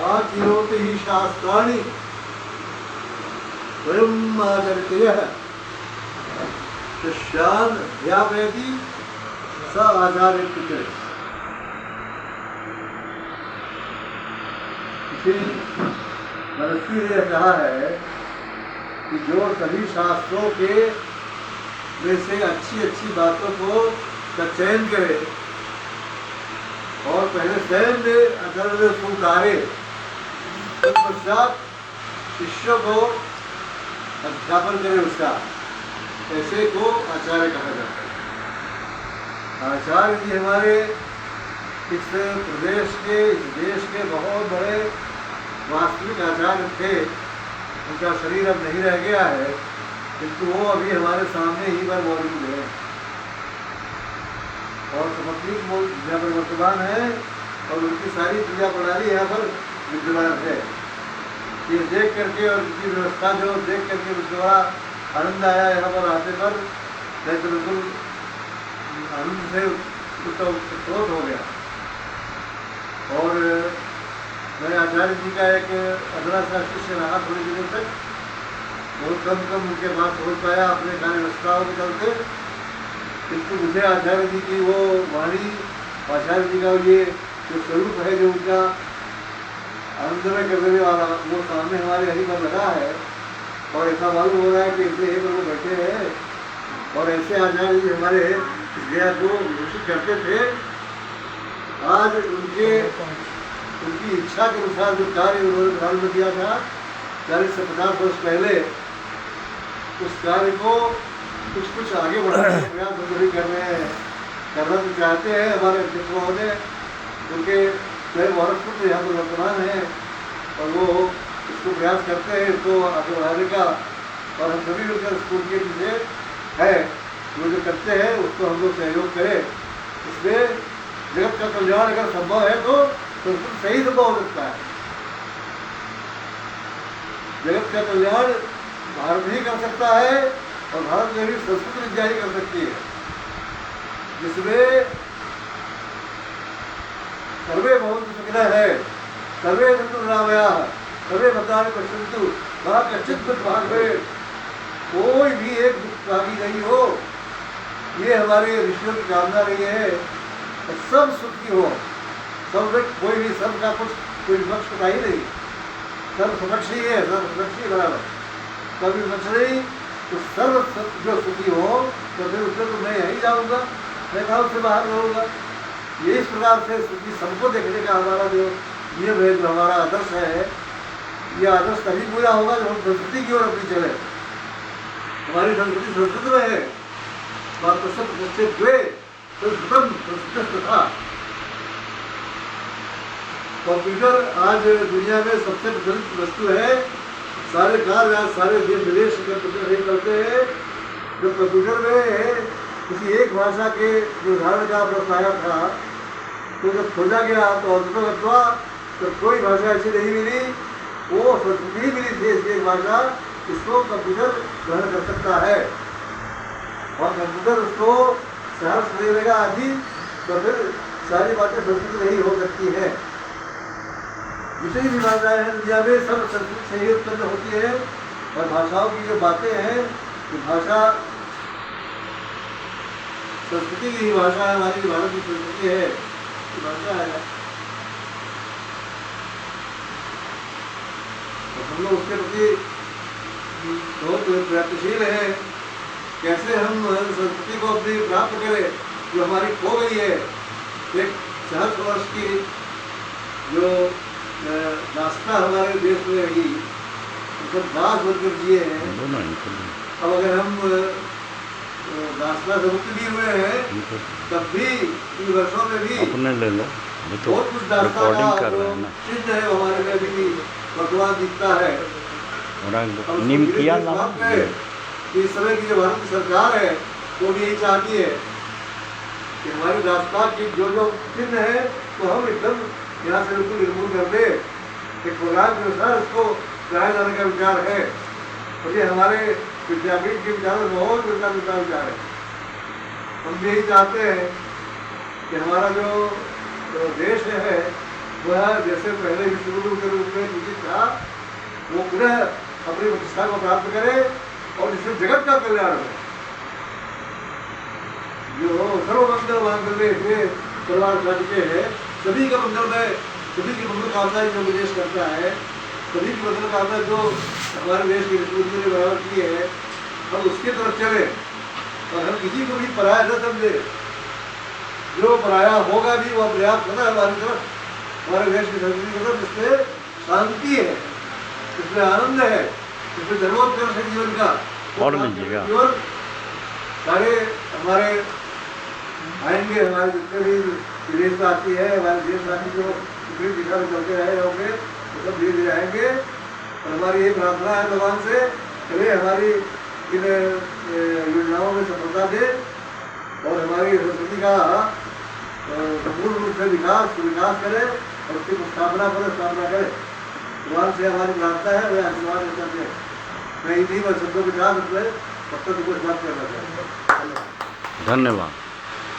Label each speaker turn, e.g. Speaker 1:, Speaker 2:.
Speaker 1: आचिरोति हि शास्त्राणि स्वयं आचरितयः शिष्यान् अध्यापयति स आचार्य। महर्षि ने कहा है कि जो सभी शास्त्रों के में से अच्छी अच्छी बातों को का चयन करे और पहले स्वयं में अगर उसको उतारे तत्पश्चात शिष्य को अध्यापन करे उसका, ऐसे को आचार्य कहा जाता है। आचार्य जी हमारे इस प्रदेश के, इस देश के बहुत बड़े वास्तविक आचार्य थे। उनका शरीर अब नहीं रह गया है, किंतु वो अभी हमारे सामने ही पर मौजूद है और समर्पित यहाँ पर वर्तमान है और उनकी सारी पूजा प्रणाली यहाँ पर विद्यमान है। ये देख करके और उनकी व्यवस्था जो देख करके मुझे बड़ा आनंद आया यहाँ पर आते पर। मैं तो बिल्कुल आनंद से उत्प्रोत हो गया। और मैं आचार्य जी का एक अगला सा शिष्य रहा थोड़ी दिनों तक। बहुत कम उनके पास पहुँच पाया अपने कार्य व्यवस्थाओं के चलते, किंतु मुझे आचार्य जी की वो वाणी, आचार्य जी का ये जो स्वरूप है, जो उनका आनंदमय करने वाला, वो सामने हमारे हरी पर लगा है। और ऐसा मालूम हो रहा है कि ऐसे एक लोग बैठे हैं और ऐसे आचार्य जी हमारे गया को घोषित करते थे। आज उनकी इच्छा के अनुसार जो कार्य उन्होंने प्रारंभ किया था 40 से 50 वर्ष पहले, उस कार्य को कुछ आगे बढ़ाने का प्रयास हम सभी कर रहे हैं, करना तो चाहते हैं। हमारे अध्यक्ष महोदय उनके कई भारतपुत्र यहाँ पर वर्तमान है और वो इसको प्रयास करते हैं इसको आगे बढ़ाने का। और हम सभी मिलकर स्कूल के पीछे है वो जो करते हैं उसको हम लोग सहयोग करें। इसमें जगत का कल्याण अगर संभव है तो संस्कृत सही संभव हो सकता है। जगत का कल्याण भारत ही कर सकता है और भारत में भी संस्कृत विद्या ही कर सकती है, जिसमें सर्वे भवन्तु सुखिनः है, सर्वे सन्तु निरामयाः, सर्वे भद्राणि पश्यन्तु मा कश्चित् दुःखभाग् भवेत्। कोई भी एक दुखभागी नहीं हो, ये हमारे ऋषियों की कामना रही है। और सब सुखी हो, सब कोई भी सबका कुछ कोई विपक्ष का ही नहीं, सर्व समक्ष ही है, सर्व समक्ष ही बराबर, कभी विपक्ष नहीं। तो सर्व जो सुखी हो तो फिर उसमें तो मैं यहीं जाऊँगा, मैं कहाँ उससे बाहर रहूँगा। ये इस प्रकार से सुखी सबको देखने का हमारा जो नियम है, जो हमारा आदर्श है, ये आदर्श तभी पूरा होगा जब हम संस्कृति की ओर अपनी चले। हमारी संस्कृति संस्कृत में है, बात तो सब निश्चित हुए संस्कृतम संस्कृत था। कंप्यूटर आज दुनिया में सबसे प्रचलित वस्तु है। सारे कार्य आज सारे देश विदेश कंप्यूटर ही करते हैं। जो कंप्यूटर में किसी एक भाषा के निर्धारण का प्रस्ताव था, तो जब खोजा गया तो अद्भुतवा तो कोई भाषा ऐसी नहीं मिली, वो संस्कृत ही मिली थी। ऐसी एक भाषा इसको कंप्यूटर ग्रहण कर सकता है और कंप्यूटर उसको सहर्ष नहीं लेगा आदि, तो फिर सारी बातें संस्कृत नहीं हो सकती हैं। जितनी भी भाषाएं हैं दुनिया में सब संस्कृत से ही उत्पन्न होती है। और भाषाओं की जो बातें हैं, तो भाषा संस्कृति की ही भाषा है, हमारी भारत की संस्कृति है, भाषा है। तो हम लोग उसके प्रति बहुत प्रयत्नशील हैं। कैसे हम संस्कृति को अपनी प्राप्त करें जो हमारी खो गई है। एक 60 वर्ष की जो दास्ता हमारे देश में रही, तो दास बनकर जिए हैं। अब अगर हम दास्ता से मुक्त भी हुए हैं, तब भी इन वर्षों में भी
Speaker 2: अपने ले लो,
Speaker 1: बहुत कुछ दास्ता का जो चिन्ह है हमारे में भी वर्तमान दिखता है।
Speaker 2: निम किया
Speaker 1: इस समय की जो भारत की सरकार है वो भी यही चाहती है कि हमारी दास्ता की जो जो चिन्ह है तो हम एकदम यहाँ से बिल्कुल निर्मूल कर दे। एक प्रोग्राम के अनुसार उसको कराया जाने का विचार है। और ये हमारे विद्यापीठ के विचार में बहुत मिलता जुलता विचार है। हम भी यही चाहते हैं कि हमारा जो देश है वह जैसे पहले विष्णुगुरु के रूप में पूजित था, वो पुनः अपनी प्रतिष्ठा को प्राप्त करे और जिससे जगत का कल्याण हो। जो सर्वमंगल मांगल्ये हुए परिवार के है, सभी का मंगल में, सभी की मंगल कामना जो विदेश करता है, सभी की मंगल कामना जो हमारे देश की विष्णु ने बराबर की है, हम उसके तरफ चले और हम किसी को भी पराया न समझे। जो पराया होगा भी वो पर्याप्त होगा हमारी तरफ, हमारे देश की संस्कृति की तरफ, जिसमें शांति है, जिसमें आनंद है, जिसमें धर्मोत्कर्ष है जीवन का।
Speaker 2: और लीजिएगा।
Speaker 1: जीवन सारे हमारे आएंगे, हमारे जितने भी विदेशवासी है, हमारे देशवासी जो दूसरी दिशा में चलते रहे होंगे, वो सब धीरे धीरे आएंगे। और हमारी ये प्रार्थना है भगवान से, चले हमारी इन योजनाओं में सफलता दे और हमारी संस्कृति का संपूर्ण रूप से विकास करे और उसकी स्थापना करे। भगवान से हमारी प्रार्थना है, वह आशीर्वाद देते हैं। मैं इन्हीं शब्दों के साथ अपने वक्तव्य को समाप्त करना चाहूँगा।
Speaker 2: धन्यवाद।